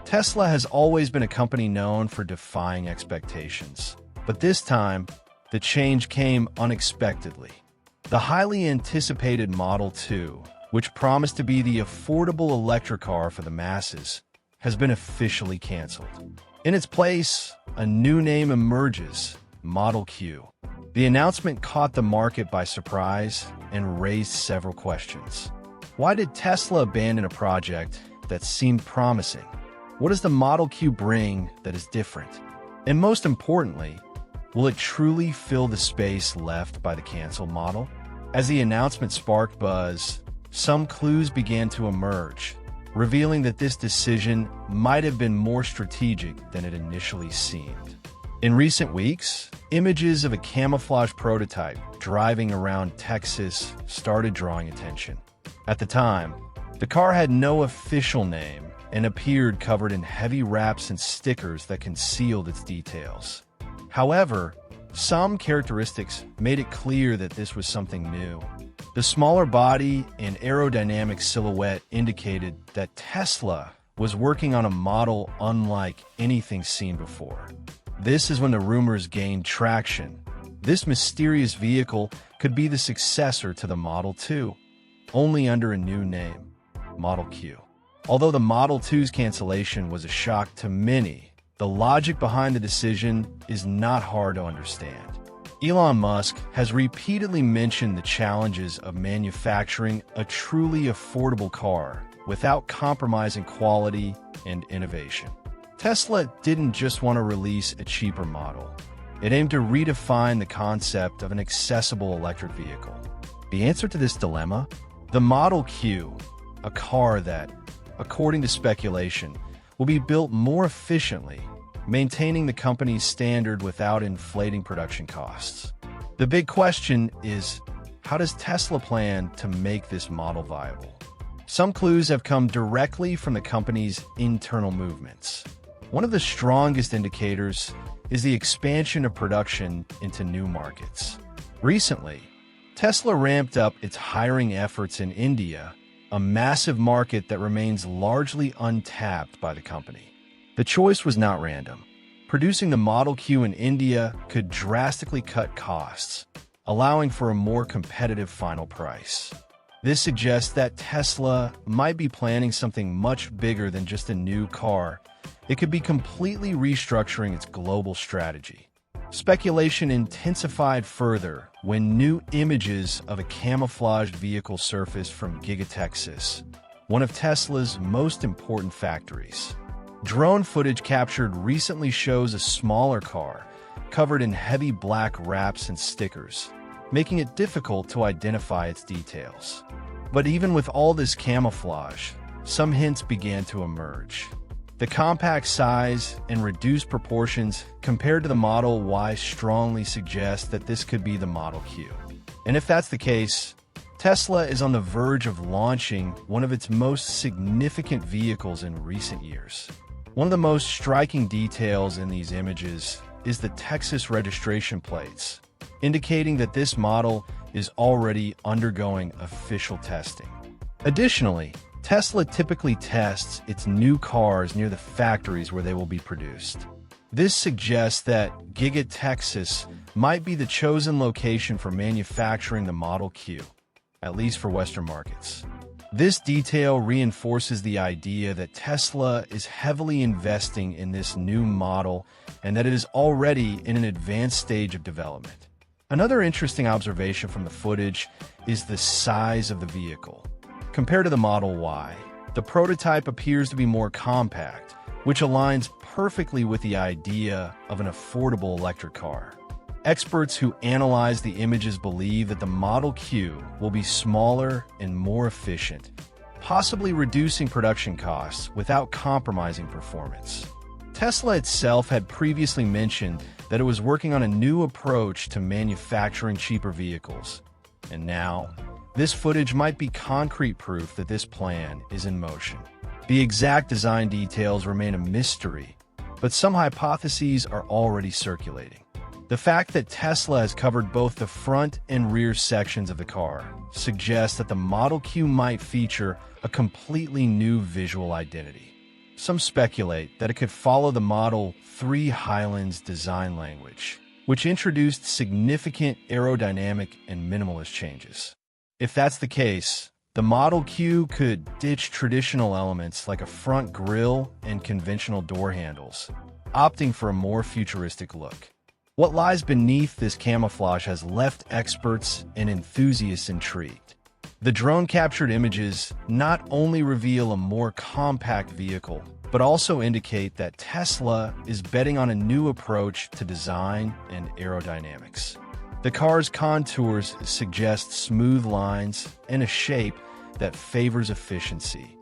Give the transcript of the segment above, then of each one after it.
Tesla has always been a company known for defying expectations. But this time, the change came unexpectedly. The highly anticipated Model 2, which promised to be the affordable electric car for the masses, has been officially canceled. In its place, a new name emerges, Model Q. The announcement caught the market by surprise and raised several questions. Why did Tesla abandon a project that seemed promising? What does the Model Q bring that is different? And most importantly, will it truly fill the space left by the canceled model? As the announcement sparked buzz, some clues began to emerge, revealing that this decision might have been more strategic than it initially seemed. In recent weeks, images of a camouflaged prototype driving around Texas started drawing attention. At the time, the car had no official name and appeared covered in heavy wraps and stickers that concealed its details. However, some characteristics made it clear that this was something new. The smaller body and aerodynamic silhouette indicated that Tesla was working on a model unlike anything seen before. This is when the rumors gained traction. This mysterious vehicle could be the successor to the Model 2, only under a new name, Model Q. Although the Model 2's cancellation was a shock to many, the logic behind the decision is not hard to understand. Elon Musk has repeatedly mentioned the challenges of manufacturing a truly affordable car without compromising quality and innovation. Tesla didn't just want to release a cheaper model. It aimed to redefine the concept of an accessible electric vehicle. The answer to this dilemma? The Model Q, a car that, according to speculation, will be built more efficiently, maintaining the company's standard without inflating production costs. The big question is, how does Tesla plan to make this model viable? Some clues have come directly from the company's internal movements. One of the strongest indicators is the expansion of production into new markets. Recently, Tesla ramped up its hiring efforts in India, a massive market that remains largely untapped by the company. The choice was not random. Producing the Model Q in India could drastically cut costs, allowing for a more competitive final price. This suggests that Tesla might be planning something much bigger than just a new car. It could be completely restructuring its global strategy. Speculation intensified further when new images of a camouflaged vehicle surfaced from Giga Texas, one of Tesla's most important factories. Drone footage captured recently shows a smaller car covered in heavy black wraps and stickers, making it difficult to identify its details. But even with all this camouflage, some hints began to emerge. The compact size and reduced proportions compared to the Model Y strongly suggest that this could be the Model Q. And if that's the case, Tesla is on the verge of launching one of its most significant vehicles in recent years. One of the most striking details in these images is the Texas registration plates, indicating that this model is already undergoing official testing. Additionally, Tesla typically tests its new cars near the factories where they will be produced. This suggests that Giga Texas might be the chosen location for manufacturing the Model Q, at least for Western markets. This detail reinforces the idea that Tesla is heavily investing in this new model and that it is already in an advanced stage of development. Another interesting observation from the footage is the size of the vehicle. Compared to the Model Y, the prototype appears to be more compact, which aligns perfectly with the idea of an affordable electric car. Experts who analyze the images believe that the Model Q will be smaller and more efficient, possibly reducing production costs without compromising performance. Tesla itself had previously mentioned that it was working on a new approach to manufacturing cheaper vehicles, and now, this footage might be concrete proof that this plan is in motion. The exact design details remain a mystery, but some hypotheses are already circulating. The fact that Tesla has covered both the front and rear sections of the car suggests that the Model Q might feature a completely new visual identity. some speculate that it could follow the Model 3 Highland's design language, which introduced significant aerodynamic and minimalist changes. If that's the case, the Model Q could ditch traditional elements like a front grille and conventional door handles, opting for a more futuristic look. What lies beneath this camouflage has left experts and enthusiasts intrigued. The drone-captured images not only reveal a more compact vehicle, but also indicate that Tesla is betting on a new approach to design and aerodynamics. The car's contours suggest smooth lines and a shape that favors efficiency,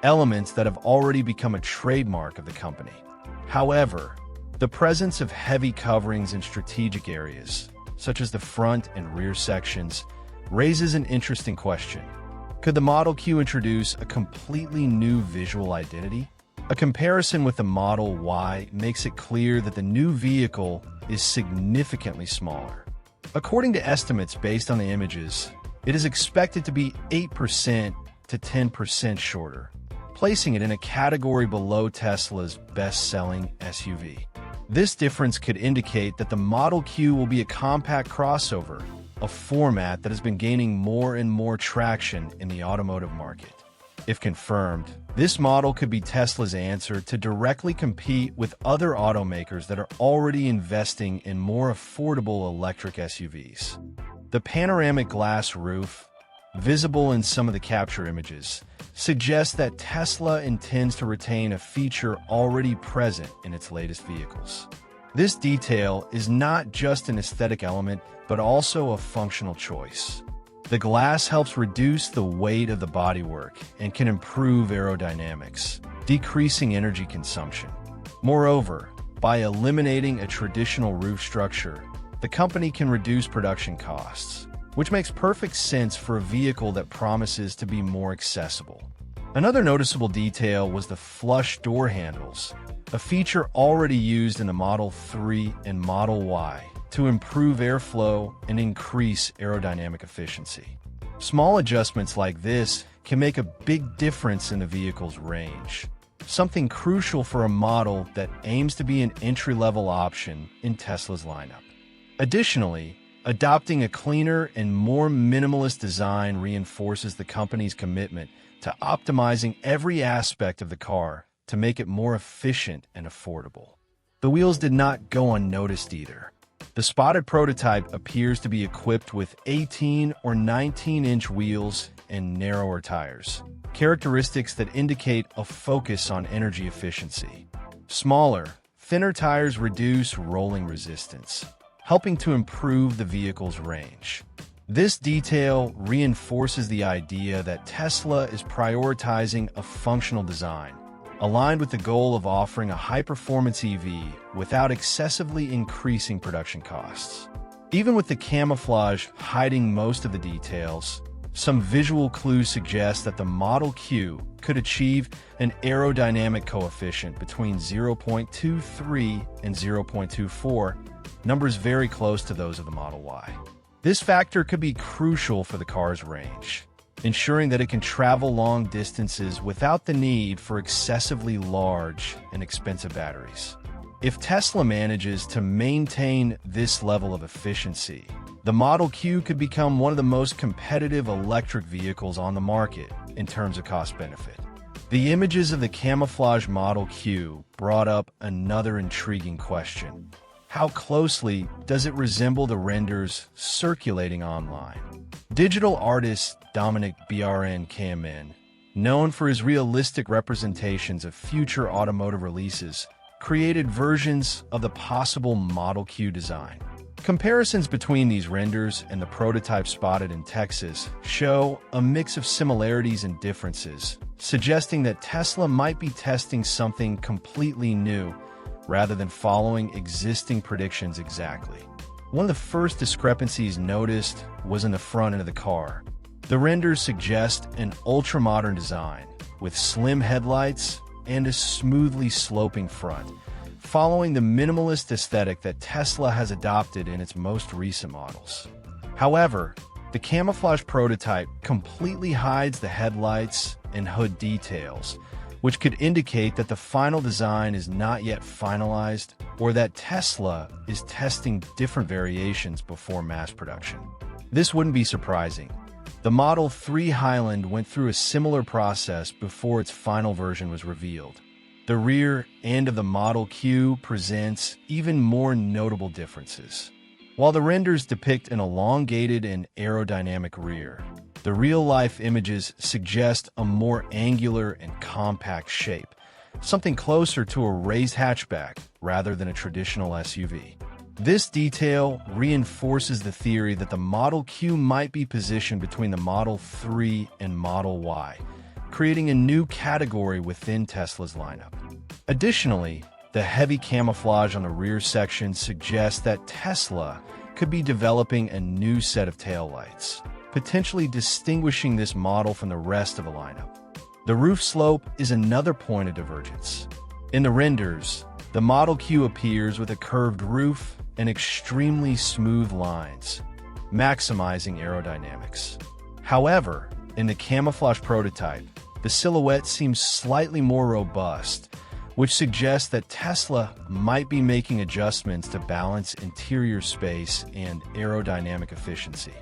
elements that have already become a trademark of the company. However, the presence of heavy coverings in strategic areas, such as the front and rear sections, raises an interesting question. Could the Model Q introduce a completely new visual identity? A comparison with the Model Y makes it clear that the new vehicle is significantly smaller. According to estimates based on the images, it is expected to be 8% to 10% shorter, placing it in a category below Tesla's best-selling SUV. This difference could indicate that the Model Q will be a compact crossover, a format that has been gaining more and more traction in the automotive market. If confirmed, this model could be Tesla's answer to directly compete with other automakers that are already investing in more affordable electric SUVs. The panoramic glass roof, visible in some of the capture images, suggests that Tesla intends to retain a feature already present in its latest vehicles. This detail is not just an aesthetic element, but also a functional choice. The glass helps reduce the weight of the bodywork and can improve aerodynamics, decreasing energy consumption. Moreover, by eliminating a traditional roof structure, the company can reduce production costs, which makes perfect sense for a vehicle that promises to be more accessible. Another noticeable detail was the flush door handles, a feature already used in the Model 3 and Model Y to improve airflow and increase aerodynamic efficiency. Small adjustments like this can make a big difference in the vehicle's range, something crucial for a model that aims to be an entry-level option in Tesla's lineup. Additionally, adopting a cleaner and more minimalist design reinforces the company's commitment to optimizing every aspect of the car to make it more efficient and affordable. The wheels did not go unnoticed either. The spotted prototype appears to be equipped with 18 or 19-inch wheels and narrower tires, characteristics that indicate a focus on energy efficiency. Smaller, thinner tires reduce rolling resistance, helping to improve the vehicle's range. This detail reinforces the idea that Tesla is prioritizing a functional design, aligned with the goal of offering a high-performance EV without excessively increasing production costs. Even with the camouflage hiding most of the details, some visual clues suggest that the Model Q could achieve an aerodynamic coefficient between 0.23 and 0.24, numbers very close to those of the Model Y. This factor could be crucial for the car's range, ensuring that it can travel long distances without the need for excessively large and expensive batteries. If Tesla manages to maintain this level of efficiency, the Model Q could become one of the most competitive electric vehicles on the market in terms of cost-benefit. The images of the camouflage Model Q brought up another intriguing question. How closely does it resemble the renders circulating online? Digital artist Dominic BRN, known for his realistic representations of future automotive releases, created versions of the possible Model Q design. Comparisons between these renders and the prototype spotted in Texas show a mix of similarities and differences, suggesting that Tesla might be testing something completely new rather than following existing predictions exactly. One of the first discrepancies noticed was in the front end of the car. The renders suggest an ultra-modern design, with slim headlights and a smoothly sloping front, following the minimalist aesthetic that Tesla has adopted in its most recent models. However, the camouflage prototype completely hides the headlights and hood details, which could indicate that the final design is not yet finalized or that Tesla is testing different variations before mass production. This wouldn't be surprising. The Model 3 Highland went through a similar process before its final version was revealed. The rear end of the Model Q presents even more notable differences. While the renders depict an elongated and aerodynamic rear, the real-life images suggest a more angular and compact shape, something closer to a raised hatchback rather than a traditional SUV. This detail reinforces the theory that the Model Q might be positioned between the Model 3 and Model Y, creating a new category within Tesla's lineup. Additionally, the heavy camouflage on the rear section suggests that Tesla could be developing a new set of taillights, potentially distinguishing this model from the rest of the lineup. The roof slope is another point of divergence. In the renders, the Model Q appears with a curved roof and extremely smooth lines, maximizing aerodynamics. However, in the camouflage prototype, the silhouette seems slightly more robust, which suggests that Tesla might be making adjustments to balance interior space and aerodynamic efficiency.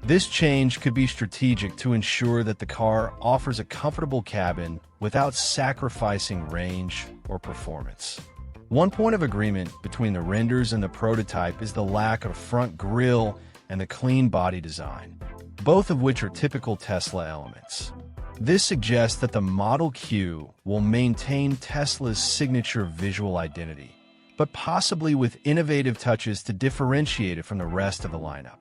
This change could be strategic to ensure that the car offers a comfortable cabin without sacrificing range or performance. One point of agreement between the renders and the prototype is the lack of front grille and the clean body design, both of which are typical Tesla elements. This suggests that the Model Q will maintain Tesla's signature visual identity, but possibly with innovative touches to differentiate it from the rest of the lineup.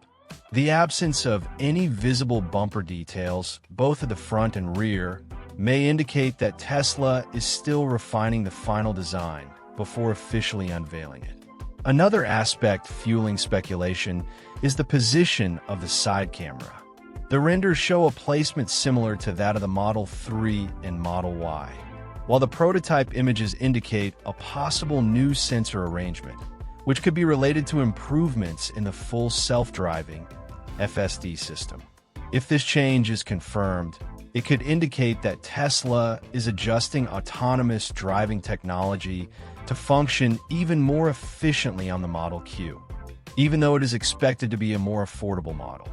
The absence of any visible bumper details, both at the front and rear, may indicate that Tesla is still refining the final design before officially unveiling it. Another aspect fueling speculation is the position of the side camera. The renders show a placement similar to that of the Model 3 and Model Y, while the prototype images indicate a possible new sensor arrangement, which could be related to improvements in the full self-driving FSD system. If this change is confirmed, it could indicate that Tesla is adjusting autonomous driving technology to function even more efficiently on the Model Q, even though it is expected to be a more affordable model.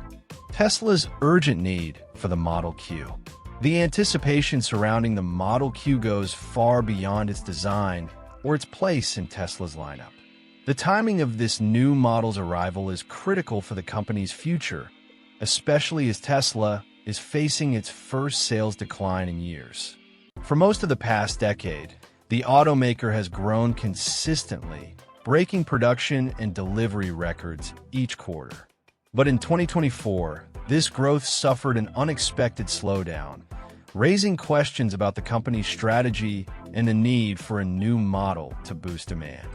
Tesla's urgent need for the Model Q. The anticipation surrounding the Model Q goes far beyond its design or its place in Tesla's lineup. The timing of this new model's arrival is critical for the company's future, especially as Tesla is facing its first sales decline in years. For most of the past decade, the automaker has grown consistently, breaking production and delivery records each quarter. But in 2024, this growth suffered an unexpected slowdown, raising questions about the company's strategy and the need for a new model to boost demand.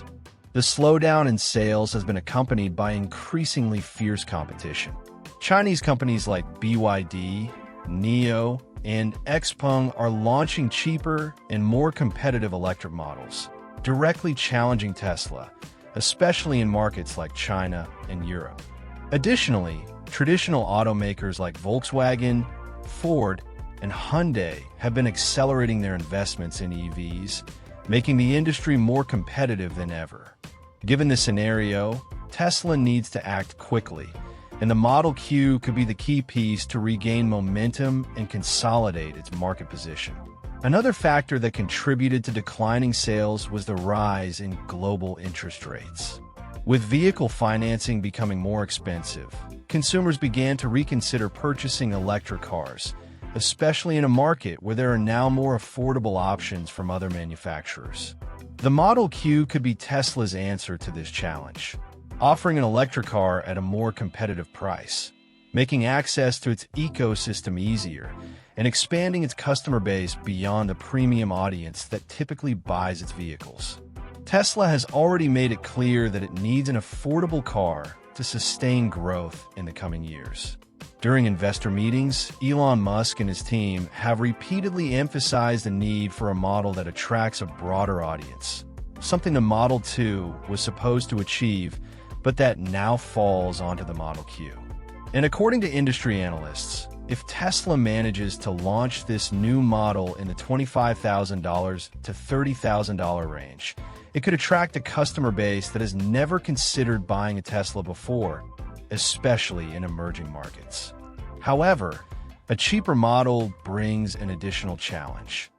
The slowdown in sales has been accompanied by increasingly fierce competition. Chinese companies like BYD, NIO, and XPeng are launching cheaper and more competitive electric models, directly challenging Tesla, especially in markets like China and Europe. Additionally, traditional automakers like Volkswagen, Ford, and Hyundai have been accelerating their investments in EVs, making the industry more competitive than ever. Given this scenario, Tesla needs to act quickly, and the Model Q could be the key piece to regain momentum and consolidate its market position. Another factor that contributed to declining sales was the rise in global interest rates. With vehicle financing becoming more expensive, consumers began to reconsider purchasing electric cars, especially in a market where there are now more affordable options from other manufacturers. The Model Q could be Tesla's answer to this challenge, offering an electric car at a more competitive price, making access to its ecosystem easier, and expanding its customer base beyond the premium audience that typically buys its vehicles. Tesla has already made it clear that it needs an affordable car to sustain growth in the coming years. During investor meetings, Elon Musk and his team have repeatedly emphasized the need for a model that attracts a broader audience, something the Model 2 was supposed to achieve, but that now falls onto the Model Q. And according to industry analysts, if Tesla manages to launch this new model in the $25,000 to $30,000 range, it could attract a customer base that has never considered buying a Tesla before, especially in emerging markets. However, a cheaper model brings an additional challenge: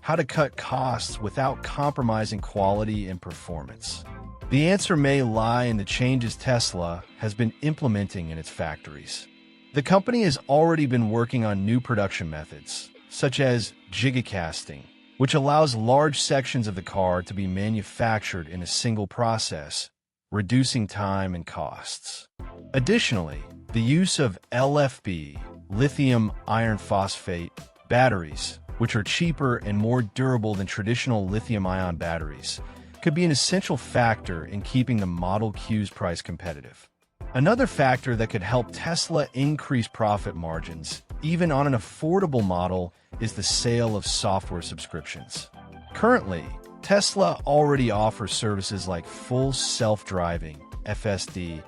how to cut costs without compromising quality and performance. The answer may lie in the changes Tesla has been implementing in its factories. The company has already been working on new production methods, such as Giga casting, which allows large sections of the car to be manufactured in a single process, reducing time and costs. Additionally, the use of LFP, lithium iron phosphate, batteries, which are cheaper and more durable than traditional lithium-ion batteries, could be an essential factor in keeping the Model Q's price competitive. Another factor that could help Tesla increase profit margins, even on an affordable model, is the sale of software subscriptions. Currently, Tesla already offers services like full self-driving, FSD,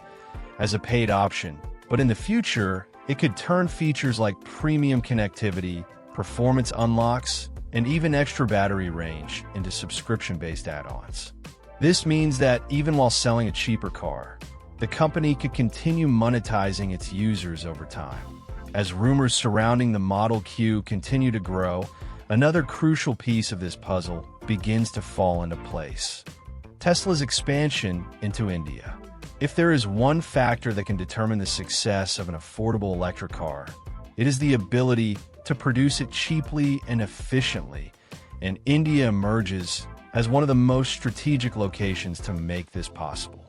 as a paid option, but in the future, it could turn features like premium connectivity, performance unlocks, and even extra battery range into subscription-based add-ons. This means that even while selling a cheaper car, the company could continue monetizing its users over time. As rumors surrounding the Model Q continue to grow, another crucial piece of this puzzle begins to fall into place: Tesla's expansion into India. If there is one factor that can determine the success of an affordable electric car, it is the ability to produce it cheaply and efficiently, and India emerges as one of the most strategic locations to make this possible.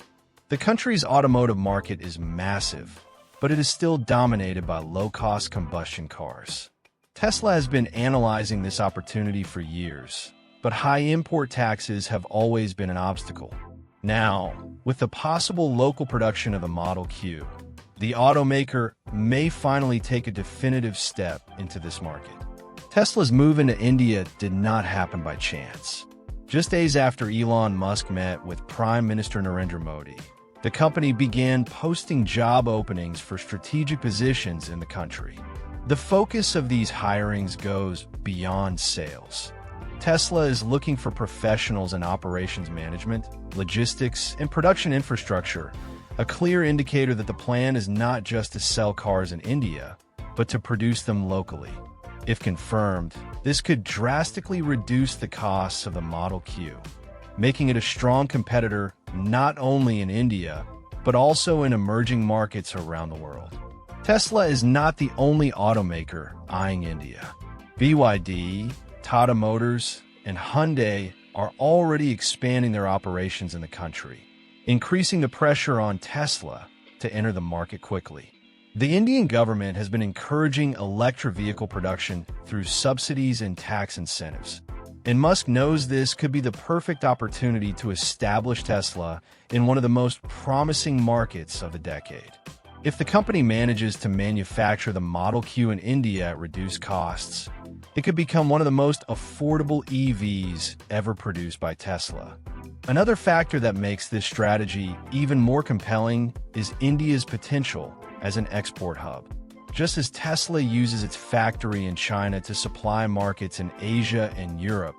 The country's automotive market is massive, but it is still dominated by low-cost combustion cars. Tesla has been analyzing this opportunity for years, but high import taxes have always been an obstacle. Now, with the possible local production of the Model Q, the automaker may finally take a definitive step into this market. Tesla's move into India did not happen by chance. Just days after Elon Musk met with Prime Minister Narendra Modi, the company began posting job openings for strategic positions in the country. The focus of these hirings goes beyond sales. Tesla is looking for professionals in operations management, logistics, and production infrastructure, a clear indicator that the plan is not just to sell cars in India, but to produce them locally. If confirmed, this could drastically reduce the costs of the Model Q, making it a strong competitor not only in India, but also in emerging markets around the world. Tesla is not the only automaker eyeing India. BYD, Tata Motors, and Hyundai are already expanding their operations in the country, increasing the pressure on Tesla to enter the market quickly. The Indian government has been encouraging electric vehicle production through subsidies and tax incentives, and Musk knows this could be the perfect opportunity to establish Tesla in one of the most promising markets of the decade. If the company manages to manufacture the Model Q in India at reduced costs, it could become one of the most affordable EVs ever produced by Tesla. Another factor that makes this strategy even more compelling is India's potential as an export hub. Just as Tesla uses its factory in China to supply markets in Asia and Europe,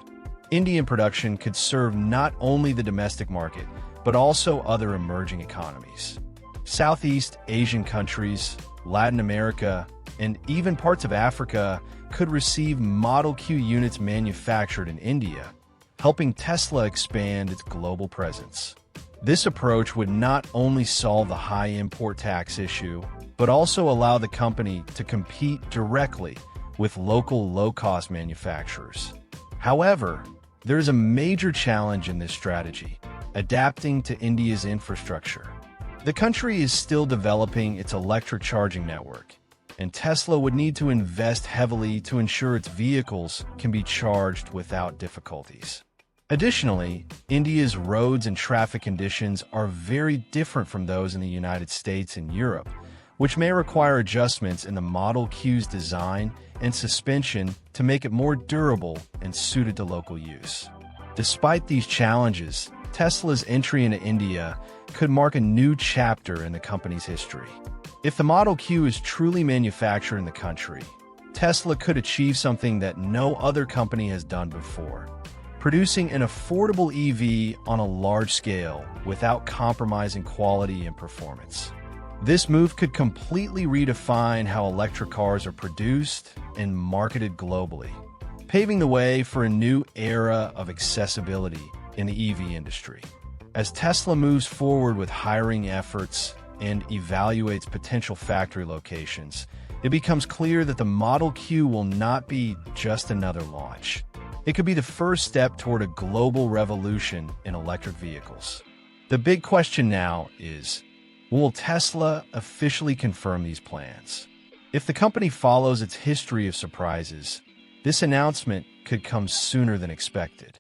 Indian production could serve not only the domestic market, but also other emerging economies. Southeast Asian countries, Latin America, and even parts of Africa could receive Model Q units manufactured in India, helping Tesla expand its global presence. This approach would not only solve the high import tax issue, but also allow the company to compete directly with local low-cost manufacturers. However, there is a major challenge in this strategy: adapting to India's infrastructure. The country is still developing its electric charging network, and Tesla would need to invest heavily to ensure its vehicles can be charged without difficulties. Additionally, India's roads and traffic conditions are very different from those in the United States and Europe, which may require adjustments in the Model Q's design and suspension to make it more durable and suited to local use. Despite these challenges, Tesla's entry into India could mark a new chapter in the company's history. If the Model Q is truly manufactured in the country, Tesla could achieve something that no other company has done before: producing an affordable EV on a large scale without compromising quality and performance. This move could completely redefine how electric cars are produced and marketed globally, paving the way for a new era of accessibility in the EV industry. As Tesla moves forward with hiring efforts and evaluates potential factory locations, it becomes clear that the Model Q will not be just another launch. It could be the first step toward a global revolution in electric vehicles. The big question now is, will Tesla officially confirm these plans? If the company follows its history of surprises, this announcement could come sooner than expected.